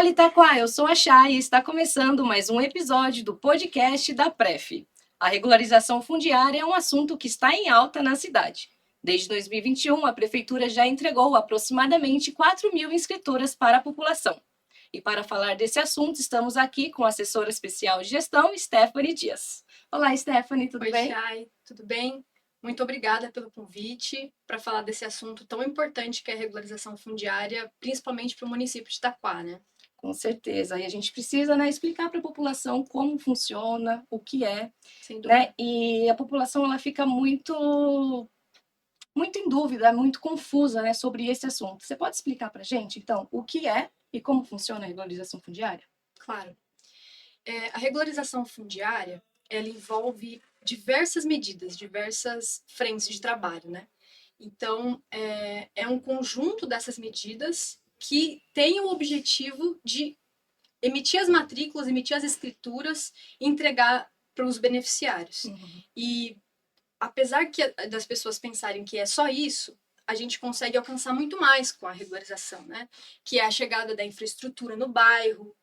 Fala Itaquá, eu sou a Chay e está começando mais um episódio do podcast da Pref. A regularização fundiária é um assunto que está em alta na cidade. Desde 2021, a Prefeitura já entregou aproximadamente 4.000 inscrituras para a população. E para falar desse assunto, estamos aqui com a assessora especial de gestão, Stephanie Dias. Olá, Stephanie, tudo bem? Oi, Chay, tudo bem? Muito obrigada pelo convite para falar desse assunto tão importante que é a regularização fundiária, principalmente para o município de Itaquá, né? Com certeza. E a gente precisa, explicar para a população como funciona, o que é, Sem dúvida. E a população ela fica muito em dúvida, muito confusa, sobre esse assunto. Você pode explicar para a gente, então, o que é e como funciona a regularização fundiária? Claro. A regularização fundiária, ela envolve diversas medidas, diversas frentes de trabalho, né? Então, é um conjunto dessas medidas que tem o objetivo de emitir as matrículas, emitir as escrituras e entregar para os beneficiários. E apesar das pessoas pensarem que é só isso, a gente consegue alcançar muito mais com a regularização, né? Que é a chegada da infraestrutura no bairro,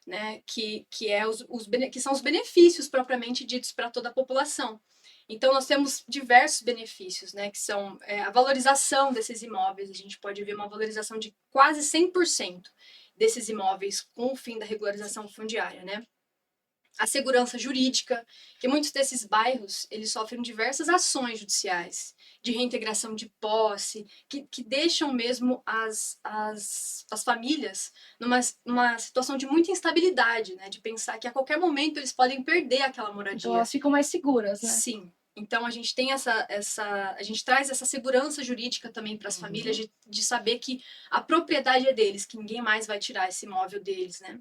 né? Que são os benefícios propriamente ditos para toda a população. Então, nós temos diversos benefícios, né? Que são a valorização desses imóveis. A gente pode ver uma valorização de quase 100% desses imóveis com o fim da regularização fundiária, né? A segurança jurídica, que muitos desses bairros eles sofrem diversas ações judiciais de reintegração de posse, que deixam mesmo as famílias numa situação de muita instabilidade, né? De pensar que a qualquer momento eles podem perder aquela moradia. Então elas ficam mais seguras, né? Sim. Então a gente tem a gente traz essa segurança jurídica também para as famílias de saber que a propriedade é deles, que ninguém mais vai tirar esse imóvel deles, né?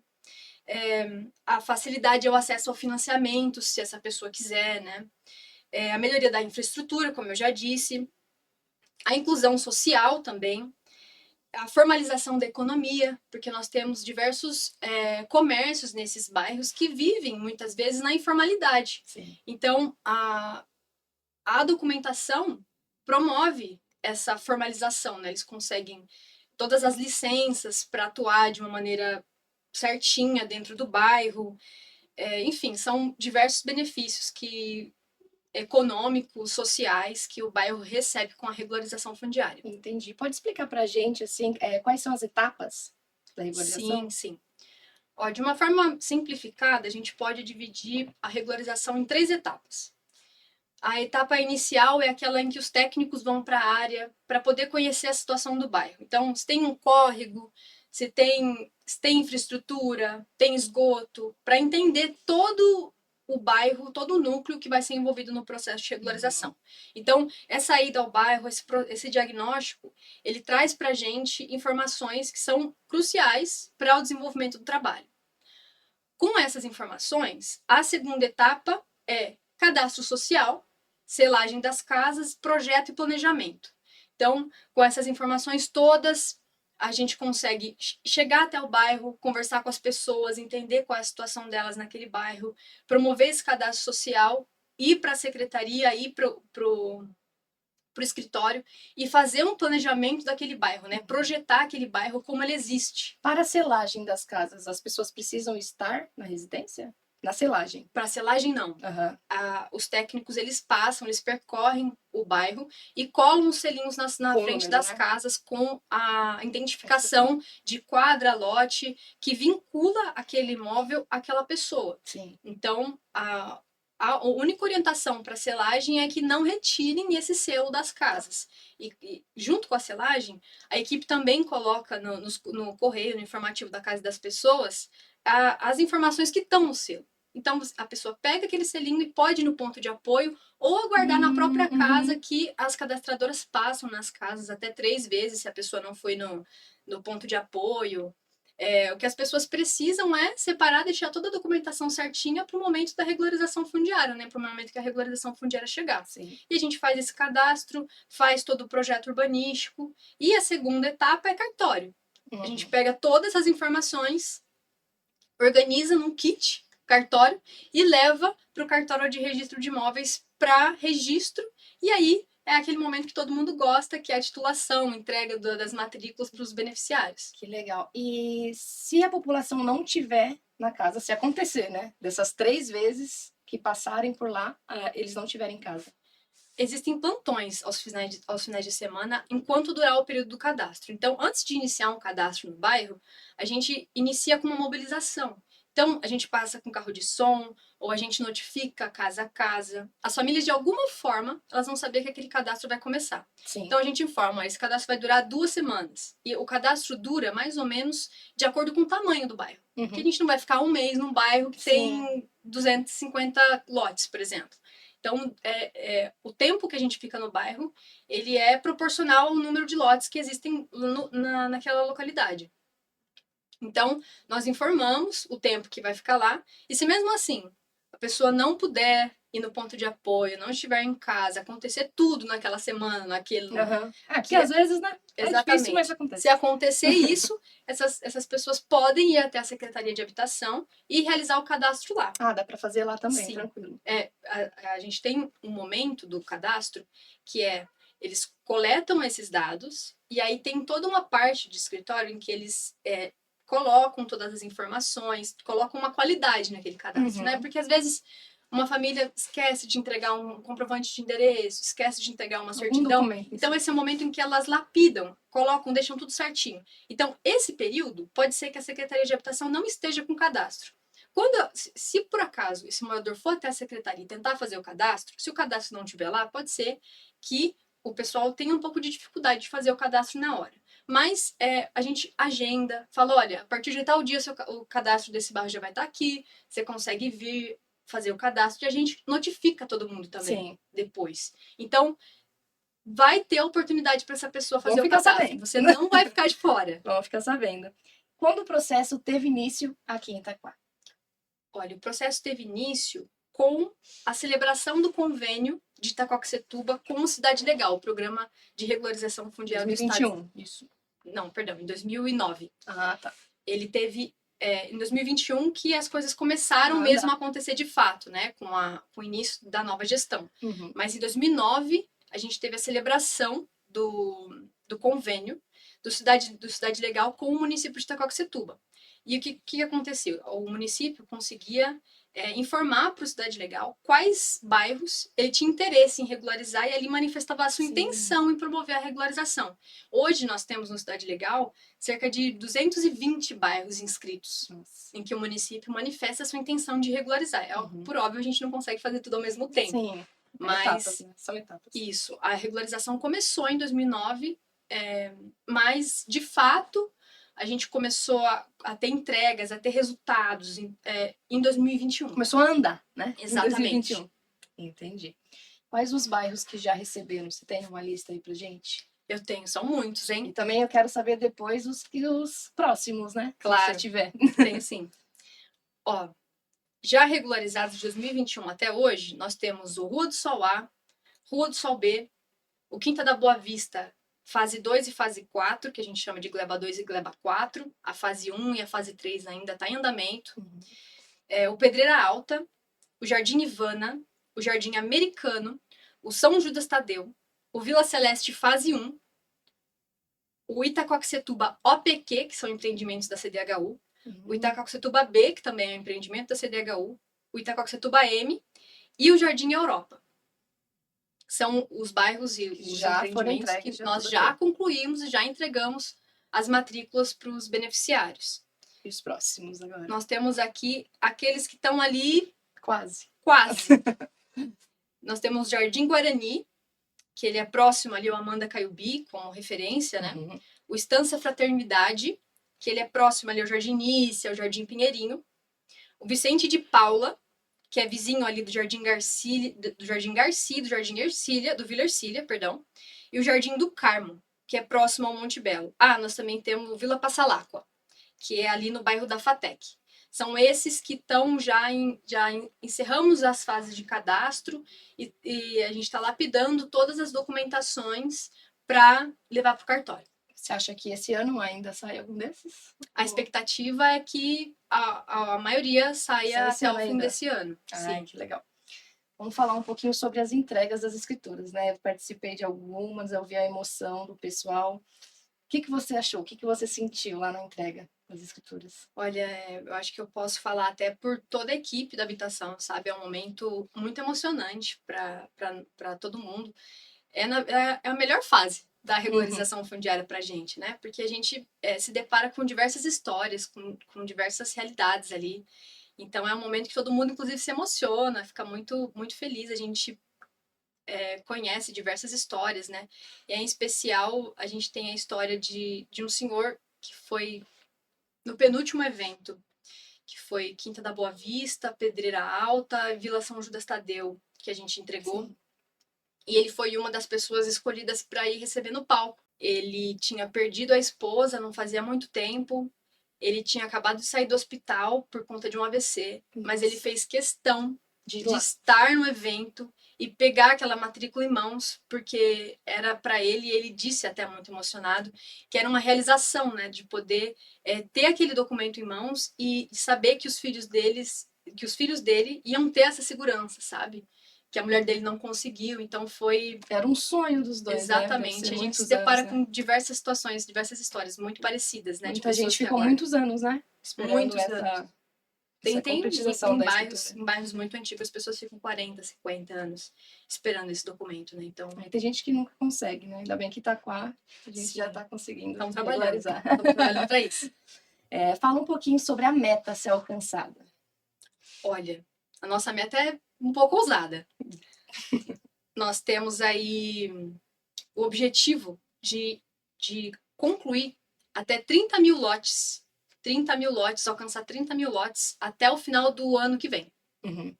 A facilidade ao acesso ao financiamento, se essa pessoa quiser, né? A melhoria da infraestrutura, como eu já disse, a inclusão social também, a formalização da economia, porque nós temos diversos comércios nesses bairros que vivem, muitas vezes, na informalidade. Sim. Então, a documentação promove essa formalização, né? Eles conseguem todas as licenças para atuar de uma maneira certinha dentro do bairro. Enfim, são diversos benefícios econômicos, sociais, que o bairro recebe com a regularização fundiária. Entendi. Pode explicar para a gente, assim, quais são as etapas da regularização? Sim. De uma forma simplificada, a gente pode dividir a regularização em 3 etapas. A etapa inicial é aquela em que os técnicos vão para a área para poder conhecer a situação do bairro. Então, se tem um córrego, se tem infraestrutura, tem esgoto, para entender todo o bairro, todo o núcleo que vai ser envolvido no processo de regularização. Então, essa ida ao bairro, esse diagnóstico, ele traz para a gente informações que são cruciais para o desenvolvimento do trabalho. Com essas informações, a segunda etapa é cadastro social, selagem das casas, projeto e planejamento. Então, com essas informações todas, a gente consegue chegar até o bairro, conversar com as pessoas, entender qual é a situação delas naquele bairro, promover esse cadastro social, ir para a secretaria, ir para o escritório e fazer um planejamento daquele bairro, né? Projetar aquele bairro como ele existe. Para a selagem das casas, as pessoas precisam estar na residência? Na selagem? Para a selagem, não. Os técnicos, eles percorrem o bairro e colam os selinhos na frente das casas com a identificação de quadra, lote, que vincula aquele imóvel àquela pessoa. Sim. Então, a única orientação para a selagem é que não retirem esse selo das casas. E junto com a selagem, a equipe também coloca no correio, no informativo da casa das pessoas, as informações que estão no selo. Então, a pessoa pega aquele selinho e pode ir no ponto de apoio ou aguardar na própria casa, que as cadastradoras passam nas casas até 3 vezes, se a pessoa não foi no ponto de apoio. O que as pessoas precisam é separar, deixar toda a documentação certinha para o momento da regularização fundiária, né? Para o momento que a regularização fundiária chegar. Sim. E a gente faz esse cadastro, faz todo o projeto urbanístico. E a segunda etapa é cartório. A gente pega todas as informações, organiza num kit cartório e leva para o cartório de registro de imóveis para registro. E aí é aquele momento que todo mundo gosta, que é a titulação, entrega das matrículas para os beneficiários. Que legal. E se a população não tiver na casa, se acontecer, né? Dessas 3 vezes que passarem por lá, eles não tiverem em casa. Existem plantões aos finais de semana enquanto durar o período do cadastro. Então, antes de iniciar um cadastro no bairro, a gente inicia com uma mobilização. Então, a gente passa com carro de som, ou a gente notifica casa a casa. As famílias, de alguma forma, elas vão saber que aquele cadastro vai começar. Sim. Então, a gente informa, esse cadastro vai durar 2 semanas. E o cadastro dura, mais ou menos, de acordo com o tamanho do bairro. Porque a gente não vai ficar um mês num bairro que tem 250 lotes, por exemplo. Então, o tempo que a gente fica no bairro, ele é proporcional ao número de lotes que existem naquela localidade. Então, nós informamos o tempo que vai ficar lá, e se mesmo assim a pessoa não puder ir no ponto de apoio, não estiver em casa, acontecer tudo naquela semana, naquele... Porque às vezes, né? Exatamente. É difícil, mas acontece. Se acontecer isso, essas pessoas podem ir até a Secretaria de Habitação e realizar o cadastro lá. Dá para fazer lá também, Sim. Tranquilo. A gente tem um momento do cadastro que eles coletam esses dados e aí tem toda uma parte de escritório em que eles colocam todas as informações, colocam uma qualidade naquele cadastro, né? Porque às vezes uma família esquece de entregar um comprovante de endereço, esquece de entregar uma certidão. Então, esse é o momento em que elas lapidam, colocam, deixam tudo certinho. Então, esse período, pode ser que a Secretaria de Habitação não esteja com cadastro. Se por acaso esse morador for até a secretaria e tentar fazer o cadastro, se o cadastro não estiver lá, pode ser que o pessoal tenha um pouco de dificuldade de fazer o cadastro na hora. Mas a gente agenda, fala, olha, a partir de tal dia o cadastro desse bairro já vai estar aqui, você consegue vir fazer o cadastro e a gente notifica todo mundo também depois. Então, vai ter oportunidade para essa pessoa fazer o cadastro. Sabendo. Você não vai ficar de fora. Vamos ficar sabendo. Quando o processo teve início aqui em Itaquá? Olha, o processo teve início com a celebração do convênio de Itaquaquecetuba com o Cidade Legal, o programa de regularização fundiária 2021, do Estado. isso. Não, perdão, em 2009. Tá. Ele teve, em 2021, que as coisas começaram mesmo a acontecer de fato, né, com o início da nova gestão. Mas em 2009, a gente teve a celebração do convênio do Cidade Legal com o município de Itaquaquecetuba. E o que aconteceu? O município conseguia informar para o Cidade Legal quais bairros ele tinha interesse em regularizar e ali manifestava a sua intenção em promover a regularização. Hoje nós temos no Cidade Legal cerca de 220 bairros inscritos, em que o município manifesta a sua intenção de regularizar. Por óbvio, a gente não consegue fazer tudo ao mesmo tempo. Sim, mas são etapas. Isso, a regularização começou em 2009, mas de fato a gente começou a ter entregas, a ter resultados em 2021. Começou a andar, né? Exatamente. Em 2021. Entendi. Quais os bairros que já receberam? Você tem uma lista aí pra gente? Eu tenho, são muitos, hein? E também eu quero saber depois os próximos, né? Claro. Se tiver. Tenho sim. Ó, já regularizados de 2021 até hoje, nós temos o Rua do Sol A, Rua do Sol B, o Quinta da Boa Vista, fase 2 e fase 4, que a gente chama de Gleba 2 e Gleba 4. A fase 1 e a fase 3 ainda está em andamento. O Pedreira Alta, o Jardim Ivana, o Jardim Americano, o São Judas Tadeu, o Vila Celeste fase 1, o Itaquaquecetuba OPQ, que são empreendimentos da CDHU, o Itaquaquecetuba B, que também é um empreendimento da CDHU, o Itaquaquecetuba M e o Jardim Europa. São os bairros e os empreendimentos que nós já concluímos e já entregamos as matrículas para os beneficiários. E os próximos agora? Nós temos aqui aqueles que estão ali... Quase. Nós temos o Jardim Guarani, que ele é próximo ali ao Amanda Caiubi, como referência, né? O Estância Fraternidade, que ele é próximo ali ao Jardim Nícia, ao Jardim Pinheirinho. O Vicente de Paula, que é vizinho ali do Jardim Garcia, do Vila Ercília, perdão, e o Jardim do Carmo, que é próximo ao Monte Belo. Nós também temos o Vila Passalacqua, que é ali no bairro da FATEC. São esses que estão já encerramos as fases de cadastro e a gente está lapidando todas as documentações para levar para o cartório. Você acha que esse ano ainda sai algum desses? A expectativa é que a maioria saia até o fim desse ano. Sim. Que legal. Vamos falar um pouquinho sobre as entregas das escrituras, né? Eu participei de algumas, eu vi a emoção do pessoal. O que você achou? O que você sentiu lá na entrega das escrituras? Olha, eu acho que eu posso falar até por toda a equipe da habitação, sabe? É um momento muito emocionante para todo mundo. É a melhor fase da Uhum. regularização fundiária para a gente, né? Porque a gente se depara com diversas histórias, com diversas realidades ali. Então é um momento que todo mundo, inclusive, se emociona, fica muito, muito feliz. A gente conhece diversas histórias, né? E em especial, a gente tem a história de um senhor que foi no penúltimo evento, que foi Quinta da Boa Vista, Pedreira Alta, Vila São Judas Tadeu, que a gente entregou. Sim. E ele foi uma das pessoas escolhidas para ir receber no palco. Ele tinha perdido a esposa não fazia muito tempo. Ele tinha acabado de sair do hospital por conta de um AVC, mas ele fez questão de estar no evento e pegar aquela matrícula em mãos, porque era para ele, e ele disse até muito emocionado, que era uma realização, né, de poder ter aquele documento em mãos e saber que os filhos dele iam ter essa segurança, sabe? Que a mulher dele não conseguiu, então foi... Era um sonho dos dois, Exatamente, né? a gente se Muitos depara anos, né? com diversas situações, diversas histórias muito parecidas, né, de Muita pessoas gente que ficou aguardam. muitos anos, né? Esperando Muitos anos. essa Tem concretização da escritura. em bairros muito antigos, as pessoas ficam 40, 50 anos esperando esse documento, né? Então, Aí tem gente que nunca consegue, né? Ainda bem que Itaquá a gente sim, já está conseguindo estamos regularizar. trabalhando para isso. Fala um pouquinho sobre a meta a ser alcançada. Olha, a nossa meta é um pouco ousada. Nós temos aí o objetivo de concluir até 30 mil lotes. 30 mil lotes, alcançar 30 mil lotes até o final do ano que vem. Uhum.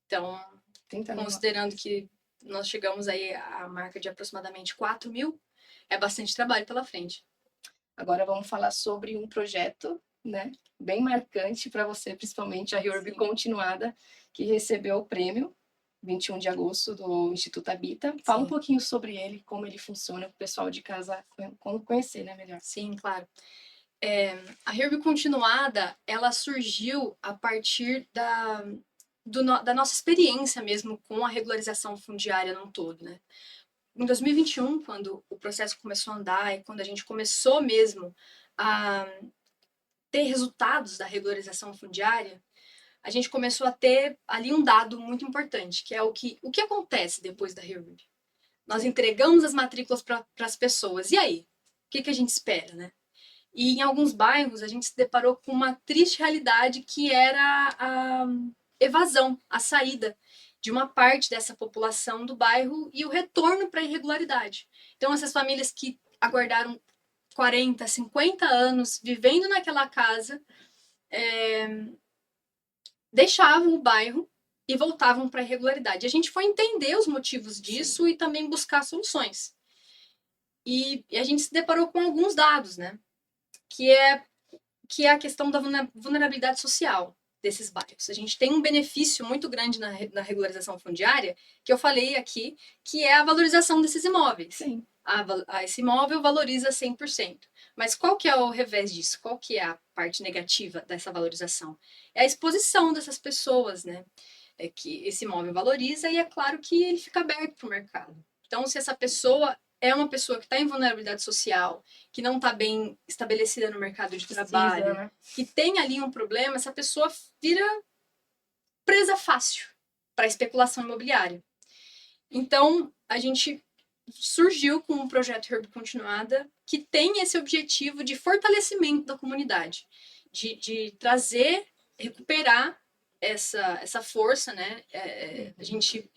Então, 30 mil. considerando que nós chegamos aí à marca de aproximadamente 4 mil, é bastante trabalho pela frente. Agora vamos falar sobre um projeto, né, bem marcante para você, principalmente a Reurb Continuada, que recebeu o prêmio 21 de agosto do Instituto Habita. Fala um pouquinho sobre ele, como ele funciona, para o pessoal de casa conhecer, né, melhor. Sim, claro. A Reurb Continuada, ela surgiu a partir da nossa experiência mesmo com a regularização fundiária num todo, né? Em 2021, quando o processo começou a andar e quando a gente começou mesmo a ter resultados da regularização fundiária, a gente começou a ter ali um dado muito importante, que é o que acontece depois da Reurb. Nós entregamos as matrículas para as pessoas. E aí? O que a gente espera, né? E em alguns bairros a gente se deparou com uma triste realidade que era a evasão, a saída de uma parte dessa população do bairro e o retorno para a irregularidade. Então essas famílias que aguardaram 40, 50 anos vivendo naquela casa, deixavam o bairro e voltavam para a irregularidade. A gente foi entender os motivos disso Sim. E também buscar soluções. E a gente se deparou com alguns dados, né? Que é a questão da vulnerabilidade social desses bairros. A gente tem um benefício muito grande na regularização fundiária, que eu falei aqui, que é a valorização desses imóveis. Sim. Esse imóvel valoriza 100%. Mas qual que é o revés disso? Qual que é a parte negativa dessa valorização? É a exposição dessas pessoas, né? É que esse imóvel valoriza e é claro que ele fica aberto para o mercado. Então, se essa pessoa é uma pessoa que está em vulnerabilidade social, que não está bem estabelecida no mercado de trabalho, né? Que tem ali um problema, essa pessoa vira presa fácil para especulação imobiliária. Então, a gente surgiu com um projeto Reurb Continuada que tem esse objetivo de fortalecimento da comunidade, de trazer, recuperar essa força, né? A gente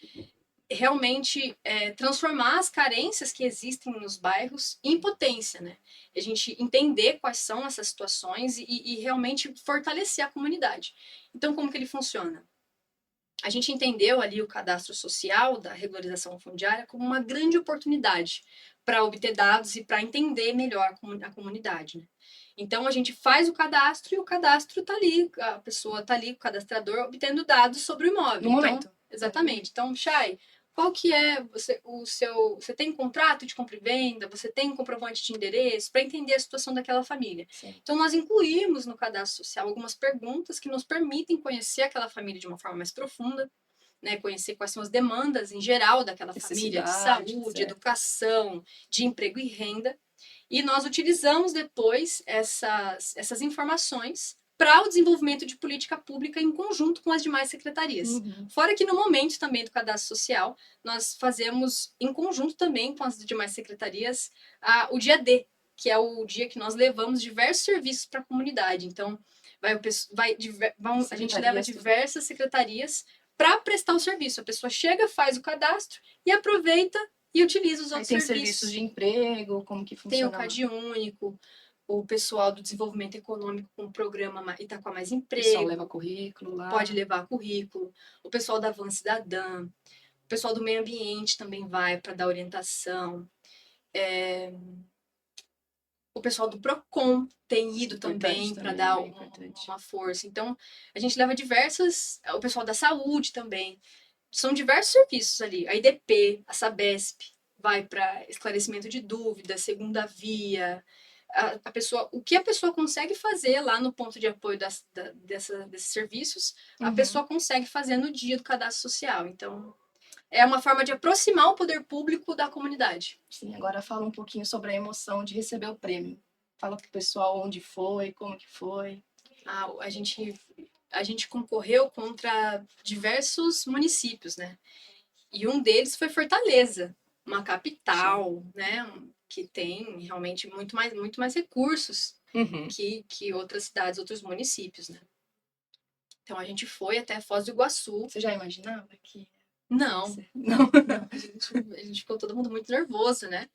realmente transformar as carências que existem nos bairros em potência, né? A gente entender quais são essas situações e realmente fortalecer a comunidade. Então, como que ele funciona? A gente entendeu ali o cadastro social da regularização fundiária como uma grande oportunidade para obter dados e para entender melhor a comunidade. Né? Então, a gente faz o cadastro e o cadastro está ali, a pessoa está ali, o cadastrador, obtendo dados sobre o imóvel. No momento. Exatamente. Então, Chay, qual que é você tem contrato de compra e venda, você tem comprovante de endereço, para entender a situação daquela família. Sim. Então, nós incluímos no cadastro social algumas perguntas que nos permitem conhecer aquela família de uma forma mais profunda. né, conhecer quais são as demandas em geral daquela família, de saúde, educação, de emprego e renda. E nós utilizamos depois essas informações para o desenvolvimento de política pública em conjunto com as demais secretarias. Fora que no momento também do cadastro social, nós fazemos em conjunto também com as demais secretarias o dia D, que é o dia que nós levamos diversos serviços para a comunidade. Então, a gente leva diversas secretarias para prestar o serviço. A pessoa chega, faz o cadastro e aproveita e utiliza os outros serviços. Tem serviços de emprego, como que funciona? Tem o CAD único, o pessoal do desenvolvimento econômico com o programa Itaquá Mais Emprego. O pessoal leva currículo lá. Pode levar currículo. O pessoal da Avan Cidadã. O pessoal do meio ambiente também vai para dar orientação. O pessoal do PROCON tem ido também para dar uma força. Então, a gente leva diversas... O pessoal da saúde também. São diversos serviços ali. A IDP, a Sabesp, vai para esclarecimento de dúvidas, segunda via. A pessoa, o que a pessoa consegue fazer lá no ponto de apoio desses serviços, a pessoa consegue fazer no dia do cadastro social. Então, é uma forma de aproximar o poder público da comunidade. Sim, agora fala um pouquinho sobre a emoção de receber o prêmio. Fala pro pessoal onde foi, como que foi. A gente concorreu contra diversos municípios, né? E um deles foi Fortaleza, uma capital, né? Que tem realmente muito mais recursos que outras cidades, outros municípios, né? Então a gente foi até Foz do Iguaçu. Você já imaginava que... Não. A gente ficou todo mundo muito nervoso, né?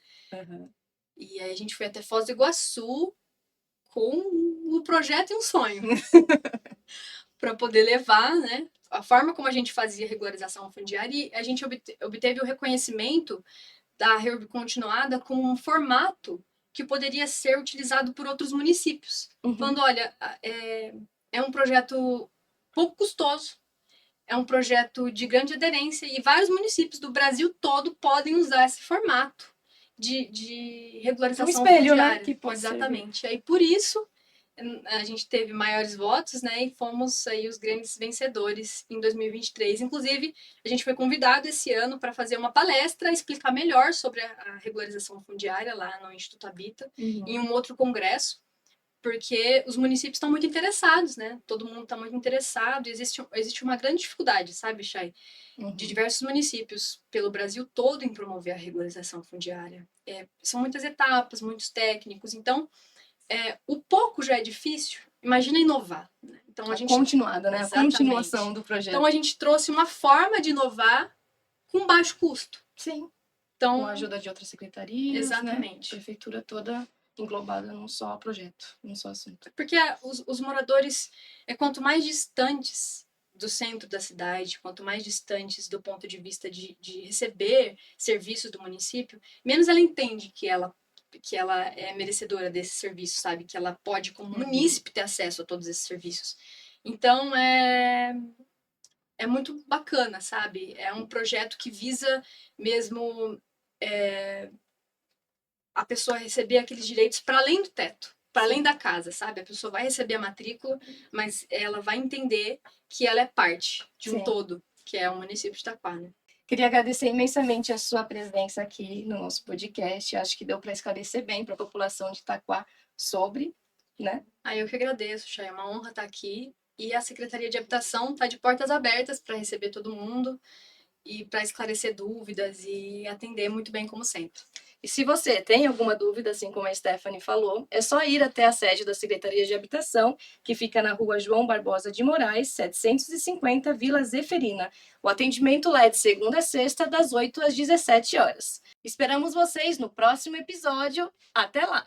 E aí a gente foi até Foz do Iguaçu com um projeto e um sonho. Para poder levar, né? A forma como a gente fazia regularização fundiária, e a gente obteve o reconhecimento da REURB continuada com um formato que poderia ser utilizado por outros municípios. Falando, olha, é um projeto pouco custoso, é um projeto de grande aderência e vários municípios do Brasil todo podem usar esse formato de regularização fundiária. Né? Que pode Exatamente. Servir. Aí, por isso, a gente teve maiores votos, né? E fomos aí os grandes vencedores em 2023. Inclusive, a gente foi convidado esse ano para fazer uma palestra, explicar melhor sobre a regularização fundiária lá no Instituto Habita, em um outro congresso, porque os municípios estão muito interessados, né? Todo mundo está muito interessado. Existe uma grande dificuldade, sabe, Chay? De diversos municípios pelo Brasil todo em promover a regularização fundiária. São muitas etapas, muitos técnicos. Então, o pouco já é difícil, imagina inovar. Né? Então, a gente, continuada, né? Exatamente. A continuação do projeto. Então, a gente trouxe uma forma de inovar com baixo custo. Sim. Então, com a ajuda de outras secretarias, exatamente. Né? A prefeitura toda englobada num só projeto, num só assunto. Porque os moradores, quanto mais distantes do centro da cidade, quanto mais distantes do ponto de vista de receber serviços do município, menos ela entende que ela é merecedora desse serviço, sabe? Que ela pode, como munícipe, ter acesso a todos esses serviços. Então, é muito bacana, sabe? É um projeto que visa mesmo a pessoa receber aqueles direitos para além do teto, para além da casa, sabe? A pessoa vai receber a matrícula, mas ela vai entender que ela é parte de um todo, que é o município de Itaquá, né? Queria agradecer imensamente a sua presença aqui no nosso podcast. Acho que deu para esclarecer bem para a população de Itaquá sobre, né? Eu que agradeço, Chay. É uma honra estar aqui. E a Secretaria de Habitação está de portas abertas para receber todo mundo e para esclarecer dúvidas e atender muito bem, como sempre. E se você tem alguma dúvida, assim como a Stephanie falou, é só ir até a sede da Secretaria de Habitação, que fica na rua João Barbosa de Moraes, 750, Vila Zeferina. O atendimento lá é de segunda a sexta, das 8 às 17 horas. Esperamos vocês no próximo episódio. Até lá!